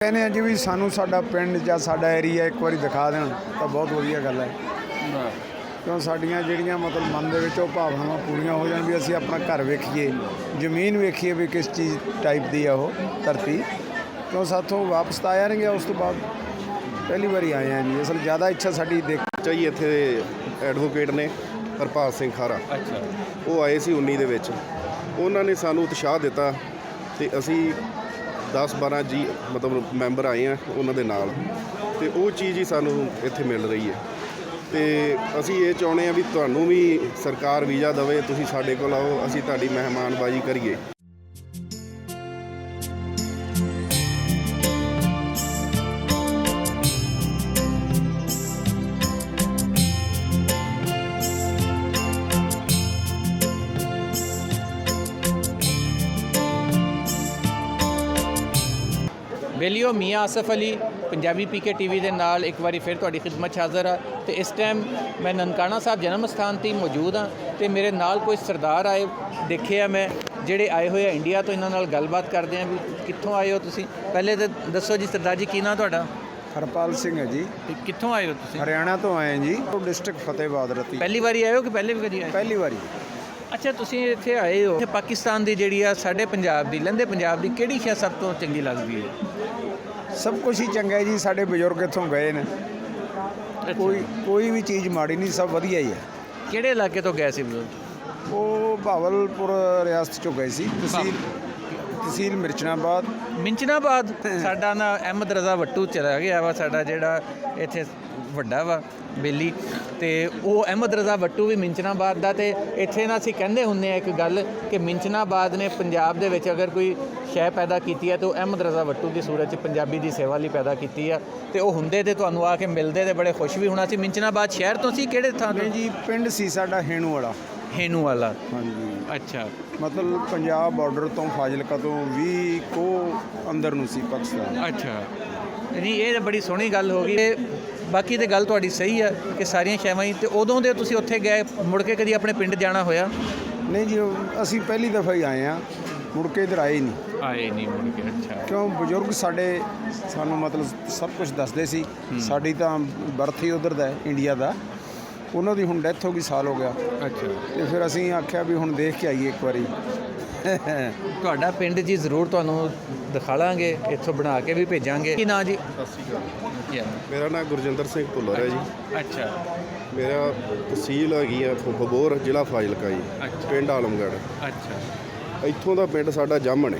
कहने जी भी सानू साडा पिंड ਜਾਂ ਸਾਡਾ ਏਰੀਆ ਇੱਕ ਵਾਰੀ ਦਿਖਾ ਦੇਣ ਤਾਂ ਬਹੁਤ ਵਧੀਆ ਗੱਲ ਹੈ ਕਿਉਂ ਸਾਡੀਆਂ ਜਿਹੜੀਆਂ ਮਤਲਬ ਮਨ ਦੇ ਵਿੱਚ ਉਹ ਭਾਵਨਾਵਾਂ ਪੂਰੀਆਂ ਹੋ ਜਾਣ ਵੀ ਅਸੀਂ ਆਪਣਾ ਘਰ ਵੇਖੀਏ ਜ਼ਮੀਨ ਵੇਖੀਏ ਵੀ ਕਿਸ ਚੀਜ਼ ਟਾਈਪ ਦੀ ਆ ਉਹ ਧਰਤੀ ਕਿਉਂ ਸਾਥੋਂ ਵਾਪਸ ਤਾਂ ਆਇਆ ਨਹੀਂ ਗਿਆ ਉਸ ਤੋਂ ਬਾਅਦ ਪਹਿਲੀ ਵਾਰੀ ਆਏ ਆ ਜੀ ਅਸਲ ਜ਼ਿਆਦਾ ਇੱਛਾ ਸਾਡੀ ਦੇਖ ਚਾਹੀਏ ਇੱਥੇ ਐਡਵੋਕੇਟ ਨੇ ਹਰਪਾਲ ਸਿੰਘ ਖਾਰਾ ਅੱਛਾ ਉਹ ਆਏ ਸੀ 19 ਦੇ ਵਿੱਚ ਉਹਨਾਂ ਨੇ ਸਾਨੂੰ ਉਤਸ਼ਾਹ ਦਿੱਤਾ ਤੇ ਅਸੀਂ 10-12 ਜੀ ਮਤਲਬ ਮੈਂਬਰ ਆਏ ਆ ਉਹਨਾਂ ਦੇ ਨਾਲ ਤੇ ਉਹ ਚੀਜ਼ ਹੀ ਸਾਨੂੰ ਇੱਥੇ ਮਿਲ ਰਹੀ ਹੈ ਤੇ ਅਸੀਂ ਇਹ ਚਾਹੁੰਦੇ ਆ ਵੀ ਤੁਹਾਨੂੰ ਵੀ ਸਰਕਾਰ ਵੀਜ਼ਾ ਦੇਵੇ ਤੁਸੀਂ ਸਾਡੇ ਕੋਲ ਆਓ ਅਸੀਂ ਤੁਹਾਡੀ ਮਹਿਮਾਨਬਾਜ਼ੀ ਕਰੀਏ। बेलियो मियाँ आसफ अली पंजाबी PK TV ਦੇ ਨਾਲ ਇੱਕ ਵਾਰੀ ਫਿਰ ਤੁਹਾਡੀ ਖਿਦਮਤ 'ਚ ਹਾਜ਼ਰ ਆ ਤੇ ਇਸ ਟਾਈਮ ਮੈਂ ਨਨਕਾਣਾ ਸਾਹਿਬ ਜਨਮ ਸਥਾਨ 'ਤੇ ਮੌਜੂਦ ਹਾਂ ਤੇ ਮੇਰੇ ਨਾਲ ਕੋਈ ਸਰਦਾਰ ਆਏ ਦੇਖੇ ਆ ਮੈਂ ਜਿਹੜੇ ਆਏ ਹੋਏ ਆ ਇੰਡੀਆ ਤੋਂ। ਇਹਨਾਂ ਨਾਲ ਗੱਲਬਾਤ ਕਰਦੇ ਆ ਵੀ ਕਿੱਥੋਂ ਆਏ ਹੋ ਤੁਸੀਂ। ਪਹਿਲੇ ਤਾਂ ਦੱਸੋ ਜੀ ਸਰਦਾਰ ਜੀ ਕੀ ਨਾਂ ਤੁਹਾਡਾ? ਹਰਪਾਲ ਸਿੰਘ ਹੈ ਜੀ। ਤੇ ਕਿੱਥੋਂ ਆਏ ਹੋ ਤੁਸੀਂ? ਹਰਿਆਣਾ ਤੋਂ ਆਏ ਜੀ ਡਿਸਟ੍ਰਿਕਟ ਫਤਿਹਬਾਦ ਰਤੀ। ਪਹਿਲੀ ਵਾਰੀ ਆਏ ਹੋ ਕਿ ਪਹਿਲੇ ਵੀ ਕਦੀ ਆਏ? ਪਹਿਲੀ ਵਾਰੀ। ਅੱਛਾ ਤੁਸੀਂ ਇੱਥੇ ਆਏ ਹੋ, ਇੱਥੇ ਪਾਕਿਸਤਾਨ ਦੀ ਜਿਹੜੀ ਆ ਸਾਡੇ ਪੰਜਾਬ ਦੀ ਲਹਿੰਦੇ ਪੰਜਾਬ ਦੀ ਕਿਹੜੀ ਸ਼ੈ ਸਭ ਤੋਂ ਚੰਗੀ ਲੱਗਦੀ ਹੈ? ਸਭ ਕੁਝ ਹੀ ਚੰਗਾ ਹੈ ਜੀ। ਸਾਡੇ ਬਜ਼ੁਰਗ ਇੱਥੋਂ ਗਏ ਨੇ, ਕੋਈ ਵੀ ਚੀਜ਼ ਮਾੜੀ ਨਹੀਂ, ਸਭ ਵਧੀਆ ਹੀ ਹੈ। ਕਿਹੜੇ ਇਲਾਕੇ ਤੋਂ ਗਏ ਸੀ ਬਜ਼ੁਰਗ? ਉਹ ਭਾਵਲਪੁਰ ਰਿਆਸਤ ਚੋਂ ਗਏ ਸੀ, ਤਹਿਸੀਲ ਮਿੰਚਨਾਬਾਦ। ਸਾਡਾ ਨਾ ਅਹਿਮਦ ਰਜ਼ਾ ਵੱਟੂ ਚਲਾ ਗਿਆ ਵਾ, ਸਾਡਾ ਜਿਹੜਾ ਇੱਥੇ ਵੱਡਾ ਵਾ ਬੇਲੀ, ਤੇ ਉਹ ਅਹਿਮਦ ਰਜ਼ਾ ਵੱਟੂ ਵੀ ਮਿੰਚਨਾਬਾਦ ਦਾ। ਤੇ ਇੱਥੇ ਨਾ ਅਸੀਂ ਕਹਿੰਦੇ ਹੁੰਦੇ ਆ ਇੱਕ ਗੱਲ ਕਿ ਮਿੰਚਨਾਬਾਦ ਨੇ ਪੰਜਾਬ ਦੇ ਵਿੱਚ ਅਗਰ ਕੋਈ ਸ਼ੈ ਪੈਦਾ ਕੀਤੀ ਹੈ ਤਾਂ ਉਹ ਅਹਿਮਦ ਰਜ਼ਾ ਵੱਟੂ ਦੀ ਸੂਰਤ 'ਚ ਪੰਜਾਬੀ ਦੀ ਸੇਵਾ ਲਈ ਪੈਦਾ ਕੀਤੀ ਆ। ਤੇ ਉਹ ਹੁੰਦੇ ਤੇ ਤੁਹਾਨੂੰ ਆ ਕੇ ਮਿਲਦੇ ਤੇ ਬੜੇ ਖੁਸ਼ ਵੀ ਹੋਣਾ ਸੀ। ਮਿੰਚਨਾਬਾਦ ਸ਼ਹਿਰ ਤੋਂ ਸੀ ਕਿਹੜੇ ਥਾਂ ਤੋਂ? ਜੀ ਪਿੰਡ ਸੀ ਸਾਡਾ ਹੇਣੂ ਵਾਲਾ। ਹੇਨੂ ਵਾਲਾ, ਹਾਂਜੀ। ਅੱਛਾ, ਮਤਲਬ ਪੰਜਾਬ ਬਾਰਡਰ ਤੋਂ ਫਾਜ਼ਿਲਕਾ ਤੋਂ 20 ਕੋ ਅੰਦਰ ਨੂੰ ਸੀ ਪਾਕਿਸਤਾਨ। ਅੱਛਾ, ਨਹੀਂ ਇਹ ਤਾਂ ਬੜੀ ਸੋਹਣੀ ਗੱਲ ਹੋ ਗਈ। ਤੇ ਬਾਕੀ ਤੇ ਗੱਲ ਤੁਹਾਡੀ ਸਹੀ ਆ ਕਿ ਸਾਰੀਆਂ ਸ਼ੈਵਾਂ ਹੀ। ਤੇ ਉਦੋਂ ਦੇ ਤੁਸੀਂ ਉੱਥੇ ਗਏ, ਮੁੜ ਕੇ ਕਦੀ ਆਪਣੇ ਪਿੰਡ ਜਾਣਾ ਹੋਇਆ? ਨਹੀਂ ਜੀ, ਅਸੀਂ ਪਹਿਲੀ ਦਫਾ ਹੀ ਆਏ ਹਾਂ, ਮੁੜ ਕੇ ਇੱਧਰ ਆਏ ਨਹੀਂ ਮੁੜ ਕੇ। ਅੱਛਾ, ਕਿਉਂ ਬਜ਼ੁਰਗ ਸਾਡੇ ਸਾਨੂੰ ਮਤਲਬ ਸਭ ਕੁਝ ਦੱਸਦੇ ਸੀ। ਸਾਡੀ ਤਾਂ ਬਰਥ ਹੀ ਉੱਧਰ ਦਾ ਹੈ, ਇੰਡੀਆ ਦਾ। ਉਹਨਾਂ ਦੀ ਹੁਣ ਡੈਥ ਹੋ ਗਈ, ਸਾਲ ਹੋ ਗਿਆ। ਅੱਛਾ, ਤੇ ਫਿਰ ਅਸੀਂ ਆਖਿਆ ਵੀ ਹੁਣ ਦੇਖ ਕੇ ਆਈਏ ਇੱਕ ਵਾਰੀ। ਤੁਹਾਡਾ ਪਿੰਡ ਜੀ ਜ਼ਰੂਰ ਤੁਹਾਨੂੰ ਦਿਖਾ ਲਾਂਗੇ, ਇੱਥੋਂ ਬਣਾ ਕੇ ਵੀ ਭੇਜਾਂਗੇ। ਕੀ ਨਾਂ ਜੀ? ਸਤਿ ਸ਼੍ਰੀ ਅਕਾਲ। ਮੇਰਾ ਨਾਮ ਗੁਰਜਿੰਦਰ ਸਿੰਘ ਭੁੱਲਰ ਹੈ ਜੀ। ਅੱਛਾ, ਮੇਰਾ ਤਹਿਸੀਲ ਹੈਗੀ ਆ ਬਬੋਰ, ਜ਼ਿਲ੍ਹਾ ਫਾਜ਼ਿਲਕਾ ਜੀ, ਪਿੰਡ ਆਲਮਗੜ੍ਹ। ਅੱਛਾ, ਇੱਥੋਂ ਦਾ ਪਿੰਡ ਸਾਡਾ ਜਾਮਣ ਹੈ,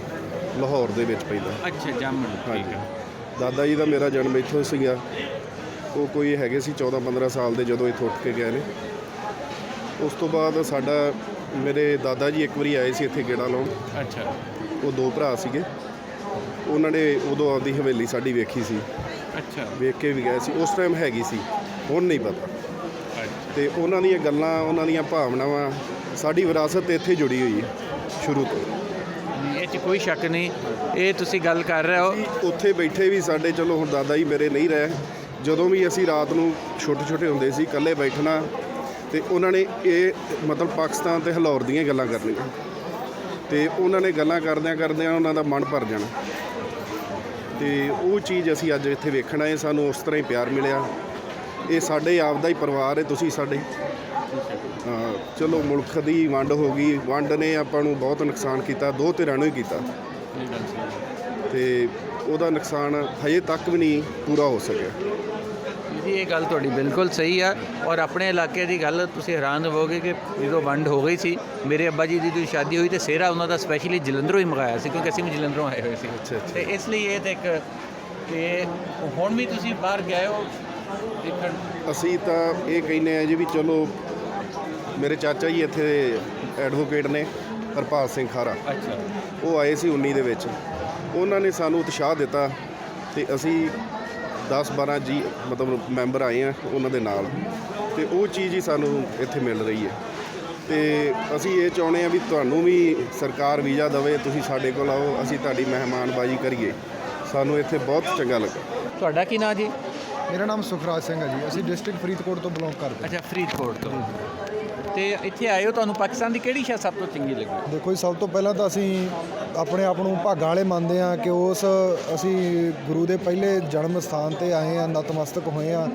ਲਾਹੌਰ ਦੇ ਵਿੱਚ ਪੈਂਦਾ। ਅੱਛਾ ਜਾਮਣ। ਹਾਂਜੀ, ਦਾਦਾ ਜੀ ਦਾ ਮੇਰਾ ਜਨਮ ਇੱਥੋਂ ਸੀਗਾ। ਉਹ ਕੋਈ ਹੈਗੇ ਸੀ 14-15 ਸਾਲ ਦੇ ਜਦੋਂ ਇੱਥੋਂ ਉੱਠ ਕੇ ਗਏ ਨੇ। ਉਸ ਤੋਂ ਬਾਅਦ ਸਾਡਾ ਮੇਰੇ ਦਾਦਾ ਜੀ ਇੱਕ ਵਾਰੀ ਆਏ ਸੀ ਇੱਥੇ ਗੇੜਾ ਲਾਉਣ। ਅੱਛਾ, ਉਹ 2 ਭਰਾ ਸੀਗੇ, ਉਹਨਾਂ ਨੇ ਉਦੋਂ ਆਪਦੀ ਹਵੇਲੀ ਸਾਡੀ ਵੇਖੀ ਸੀ। ਅੱਛਾ, ਵੇਖ ਕੇ ਵੀ ਗਏ ਸੀ। ਉਸ ਟਾਈਮ ਹੈਗੀ ਸੀ, ਹੁਣ ਨਹੀਂ ਪਤਾ। ਤੇ ਉਹਨਾਂ ਦੀਆਂ ਗੱਲਾਂ, ਉਹਨਾਂ ਦੀਆਂ ਭਾਵਨਾਵਾਂ, ਸਾਡੀ ਵਿਰਾਸਤ ਇੱਥੇ ਜੁੜੀ ਹੋਈ ਹੈ ਸ਼ੁਰੂ ਤੋਂ। ਇਹ 'ਚ ਕੋਈ ਸ਼ੱਕ ਨਹੀਂ। ਇਹ ਤੁਸੀਂ ਗੱਲ ਕਰ ਰਹੇ ਹੋ, ਉੱਥੇ ਬੈਠੇ ਵੀ ਸਾਡੇ, ਚਲੋ ਹੁਣ ਦਾਦਾ ਜੀ ਮੇਰੇ ਨਹੀਂ ਰਹੇ, ਜਦੋਂ ਵੀ ਅਸੀਂ ਰਾਤ ਨੂੰ ਛੋਟੇ ਹੁੰਦੇ ਸੀ ਇਕੱਲੇ ਬੈਠਣਾ, ਤੇ ਉਹਨਾਂ ਨੇ ਇਹ ਮਤਲਬ ਪਾਕਿਸਤਾਨ ਤੇ ਲਾਹੌਰ ਦੀਆਂ ਗੱਲਾਂ ਕਰਨੀਆਂ, ਤੇ ਉਹਨਾਂ ਨੇ ਗੱਲਾਂ ਕਰਦਿਆਂ ਉਹਨਾਂ ਦਾ ਮਨ ਭਰ ਜਾਣਾ। ਤੇ ਉਹ ਚੀਜ਼ ਅਸੀਂ ਅੱਜ ਇੱਥੇ ਵੇਖਣਾ ਹੈ। ਸਾਨੂੰ ਉਸ ਤਰ੍ਹਾਂ ਹੀ ਪਿਆਰ ਮਿਲਿਆ। ਇਹ ਸਾਡੇ ਆਪ ਦਾ ਹੀ ਪਰਿਵਾਰ ਹੈ, ਤੁਸੀਂ ਸਾਡੇ। ਚਲੋ ਮੁਲਕ ਦੀ ਵੰਡ ਹੋ ਗਈ, ਵੰਡ ਨੇ ਆਪਾਂ ਨੂੰ ਬਹੁਤ ਨੁਕਸਾਨ ਕੀਤਾ, 2 ਧਿਰਾਂ ਨੂੰ ਹੀ ਕੀਤਾ, ਤੇ ਉਹਦਾ ਨੁਕਸਾਨ ਹਜੇ ਤੱਕ ਵੀ ਨਹੀਂ ਪੂਰਾ ਹੋ ਸਕਿਆ ਜੀ। ਇਹ ਗੱਲ ਤੁਹਾਡੀ ਬਿਲਕੁਲ ਸਹੀ ਆ। ਔਰ ਆਪਣੇ ਇਲਾਕੇ ਦੀ ਗੱਲ ਤੁਸੀਂ ਹੈਰਾਨ ਹੋਵੋਗੇ ਕਿ ਜਦੋਂ ਵੰਡ ਹੋ ਗਈ ਸੀ, ਮੇਰੇ ਅੱਬਾ ਜੀ ਦੀ ਜਦੋਂ ਸ਼ਾਦੀ ਹੋਈ ਤੇ ਸਿਹਰਾ ਉਹਨਾਂ ਦਾ ਸਪੈਸ਼ਲੀ ਜਲੰਧਰੋਂ ਹੀ ਮੰਗਾਇਆ ਸੀ, ਕਿਉਂਕਿ ਅਸੀਂ ਵੀ ਜਲੰਧਰੋਂ ਆਏ ਹੋਏ ਸੀ। ਅੱਛਾ। ਤੇ ਇਸ ਲਈ ਇਹ ਤਾਂ ਇੱਕ, ਤੇ ਹੁਣ ਵੀ ਤੁਸੀਂ ਬਾਹਰ ਗਏ ਹੋ ਦੇਖਣ? ਅਸੀਂ ਤਾਂ ਇਹ ਕਹਿੰਦੇ ਆ ਜੀ ਵੀ ਚਲੋ, ਮੇਰੇ ਚਾਚਾ ਜੀ ਇੱਥੇ ਐਡਵੋਕੇਟ ਨੇ ਹਰਪਾਲ ਸਿੰਘ ਖਾਰਾ। ਅੱਛਾ, ਉਹ ਆਏ ਸੀ 19 ਦੇ ਵਿੱਚ। ਉਹਨਾਂ ਨੇ ਸਾਨੂੰ ਉਤਸ਼ਾਹ ਦਿੱਤਾ ਤੇ ਅਸੀਂ 10-12 ਜੀ ਮਤਲਬ ਮੈਂਬਰ ਆਏ ਆ ਉਹਨਾਂ ਦੇ ਨਾਲ, ਤੇ ਉਹ ਚੀਜ਼ ਹੀ ਸਾਨੂੰ ਇੱਥੇ ਮਿਲ ਰਹੀ ਹੈ। ਤੇ ਅਸੀਂ ਇਹ ਚਾਹੁੰਦੇ ਆ ਵੀ ਤੁਹਾਨੂੰ ਵੀ ਸਰਕਾਰ ਵੀਜ਼ਾ ਦੇਵੇ ਤੁਸੀਂ ਸਾਡੇ ਕੋਲ ਆਓ, ਅਸੀਂ ਤੁਹਾਡੀ ਮਹਿਮਾਨਬਾਜ਼ੀ ਕਰੀਏ। ਸਾਨੂੰ ਇੱਥੇ ਬਹੁਤ ਚੰਗਾ ਲੱਗਾ। ਤੁਹਾਡਾ ਕੀ ਨਾਂ ਜੀ? ਮੇਰਾ ਨਾਮ ਸੁਖਰਾਜ ਸਿੰਘ ਹੈ ਜੀ। ਅਸੀਂ ਡਿਸਟ੍ਰਿਕਟ ਫਰੀਦਕੋਟ ਤੋਂ ਬਿਲੋਂਗ ਕਰਦੇ ਹਾਂ। ਅੱਛਾ, ਫਰੀਦਕੋਟ ਤੋਂ। ਤੇ ਇੱਥੇ ਆਏ ਹੋ, ਤੁਹਾਨੂੰ ਪਾਕਿਸਤਾਨ ਦੀ ਕਿਹੜੀ ਸ਼ੈ ਸਭ ਤੋਂ ਚੰਗੀ ਲੱਗੀ? ਦੇਖੋ ਜੀ, ਸਭ ਤੋਂ ਪਹਿਲਾਂ ਤਾਂ ਅਸੀਂ ਆਪਣੇ ਆਪ ਨੂੰ ਭਾਗਾਂ ਵਾਲੇ ਮੰਨਦੇ ਹਾਂ ਕਿ ਉਸ ਅਸੀਂ ਗੁਰੂ ਦੇ ਪਹਿਲੇ ਜਨਮ ਸਥਾਨ ਤੇ ਆਏ ਹਾਂ, ਨਤਮਸਤਕ ਹੋਏ ਹਾਂ,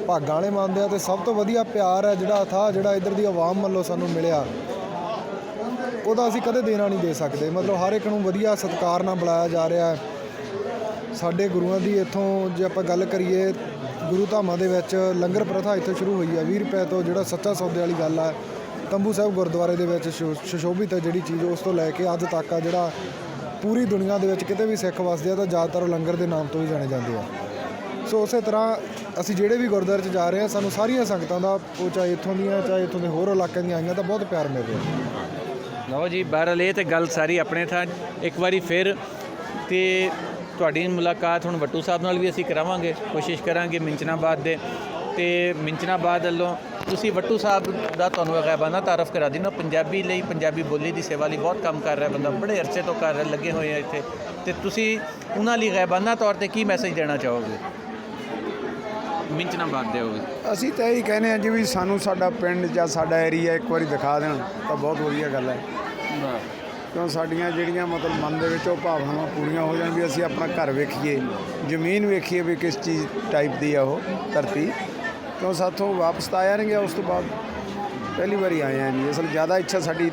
ਭਾਗਾਂ ਵਾਲੇ ਮੰਨਦੇ ਹਾਂ। ਤੇ ਸਭ ਤੋਂ ਵਧੀਆ ਪਿਆਰ ਹੈ ਜਿਹੜਾ ਇੱਧਰ ਦੀ ਆਵਾਮ ਵੱਲੋਂ ਸਾਨੂੰ ਮਿਲਿਆ, ਉਹਦਾ ਅਸੀਂ ਕਦੇ ਦੇਣਾ ਨਹੀਂ ਦੇ ਸਕਦੇ। ਮਤਲਬ ਹਰ ਇੱਕ ਨੂੰ ਵਧੀਆ ਸਤਿਕਾਰ ਨਾਲ ਬੁਲਾਇਆ ਜਾ ਰਿਹਾ ਹੈ। ਸਾਡੇ ਗੁਰੂਆਂ ਦੀ ਇੱਥੋਂ ਜੇ ਆਪਾਂ ਗੱਲ ਕਰੀਏ, ਗੁਰੂ ਧਾਮਾਂ ਦੇ ਵਿੱਚ ਲੰਗਰ ਪ੍ਰਥਾ ਇੱਥੇ ਸ਼ੁਰੂ ਹੋਈ ਹੈ 20 ਰੁਪਏ ਤੋਂ, ਜਿਹੜਾ ਸੱਚਾ ਸੌਦੇ ਵਾਲੀ ਗੱਲ ਹੈ। ਤੰਬੂ ਸਾਹਿਬ ਗੁਰਦੁਆਰੇ ਦੇ ਵਿੱਚ ਸੁਸ਼ੋਭਿਤ ਹੈ ਜਿਹੜੀ ਚੀਜ਼, ਉਸ ਤੋਂ ਲੈ ਕੇ ਅੱਜ ਤੱਕ ਆ ਜਿਹੜਾ ਪੂਰੀ ਦੁਨੀਆ ਦੇ ਵਿੱਚ ਕਿਤੇ ਵੀ ਸਿੱਖ ਵਸਦੇ ਆ ਤਾਂ ਜ਼ਿਆਦਾਤਰ ਉਹ ਲੰਗਰ ਦੇ ਨਾਮ ਤੋਂ ਹੀ ਜਾਣੇ ਜਾਂਦੇ ਆ। ਸੋ ਉਸੇ ਤਰ੍ਹਾਂ ਅਸੀਂ ਜਿਹੜੇ ਵੀ ਗੁਰਦੁਆਰੇ 'ਚ ਜਾ ਰਹੇ ਹਾਂ, ਸਾਨੂੰ ਸਾਰੀਆਂ ਸੰਗਤਾਂ ਦਾ, ਉਹ ਚਾਹੇ ਇੱਥੋਂ ਦੀਆਂ ਚਾਹੇ ਇੱਥੋਂ ਦੇ ਹੋਰ ਇਲਾਕਿਆਂ ਦੀਆਂ ਆਈਆਂ, ਤਾਂ ਬਹੁਤ ਪਿਆਰ ਮਿਲ ਰਿਹਾ। ਲਓ ਜੀ, ਬਹਰਹਾਲ ਇਹ ਤੇ ਗੱਲ ਸਾਰੀ ਆਪਣੇ ਥਾਂ। ਇੱਕ ਵਾਰੀ ਫਿਰ ਤੇ ਤੁਹਾਡੀ ਮੁਲਾਕਾਤ ਹੁਣ ਵੱਟੂ ਸਾਹਿਬ ਨਾਲ ਵੀ ਅਸੀਂ ਕਰਾਵਾਂਗੇ, ਕੋਸ਼ਿਸ਼ ਕਰਾਂਗੇ ਮਿੰਚਨਾਬਾਦ ਦੇ। ਤੇ ਮਿੰਚਨਾਬਾਦ ਵੱਲੋਂ ਤੁਸੀਂ ਵੱਟੂ ਸਾਹਿਬ ਦਾ ਤੁਹਾਨੂੰ ਗਾਇਬਾਨਾ ਤਾਰਫ ਕਰਾ ਦਿੰਦਾ। ਪੰਜਾਬੀ ਲਈ, ਪੰਜਾਬੀ ਬੋਲੀ ਦੀ ਸੇਵਾ ਲਈ ਬਹੁਤ ਕੰਮ ਕਰ ਰਿਹਾ ਬੰਦਾ, ਬੜੇ ਅਰਸੇ ਤੋਂ ਕਰ ਰਿਹਾ, ਲੱਗੇ ਹੋਏ ਆ ਇੱਥੇ। ਤੇ ਤੁਸੀਂ ਉਹਨਾਂ ਲਈ ਗਾਇਬਾਨਾ ਤੌਰ ਤੇ ਕੀ ਮੈਸੇਜ ਦੇਣਾ ਚਾਹੋਗੇ ਮਿੰਚਨਾਬਾਦ ਦੇ? ਹੋਵੇ ਅਸੀਂ ਤਾਂ ਇਹੀ ਕਹਿੰਦੇ ਹਾਂ ਜੀ ਵੀ ਸਾਨੂੰ ਸਾਡਾ ਪਿੰਡ ਜਾਂ ਸਾਡਾ ਏਰੀਆ ਇੱਕ ਵਾਰੀ ਦਿਖਾ ਦੇਣ ਤਾਂ ਬਹੁਤ ਵਧੀਆ ਗੱਲ ਹੈ। ਕਿਉਂ ਸਾਡੀਆਂ ਜਿਹੜੀਆਂ ਮਤਲਬ ਮਨ ਦੇ ਵਿੱਚ ਉਹ ਭਾਵਨਾਵਾਂ ਪੂਰੀਆਂ ਹੋ ਜਾਣ ਵੀ ਅਸੀਂ ਆਪਣਾ ਘਰ ਵੇਖੀਏ, ਜ਼ਮੀਨ ਵੇਖੀਏ ਵੀ ਕਿਸ ਚੀਜ਼ ਟਾਈਪ ਦੀ ਆ ਉਹ ਧਰਤੀ। ਕਿਉਂ ਸਾਥੋਂ ਵਾਪਸ ਤਾਂ ਆਇਆ ਨਹੀਂ ਗਿਆ, ਉਸ ਤੋਂ ਬਾਅਦ ਪਹਿਲੀ ਵਾਰੀ ਆਏ ਹਾਂ ਜੀ। ਅਸਲ ਜ਼ਿਆਦਾ ਇੱਛਾ ਸਾਡੀ